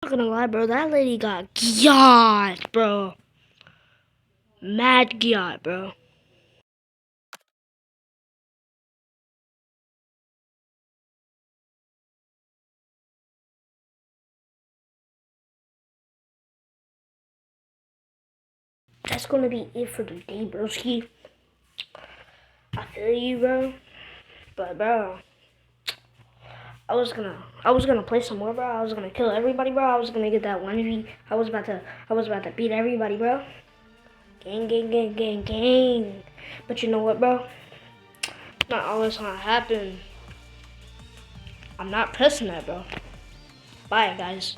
Not gonna lie, bro, that lady got gyat, bro. Mad gyat, bro. That's gonna be it for the day, broski. I feel you, bro. But bro, I was gonna play some more, bro. I was gonna kill everybody, bro. I was gonna get that 1v. I was about to beat everybody, bro. Gang, gang, gang, gang, gang. But you know what, bro? Not always gonna happen. I'm not pressing that, bro. Bye, guys.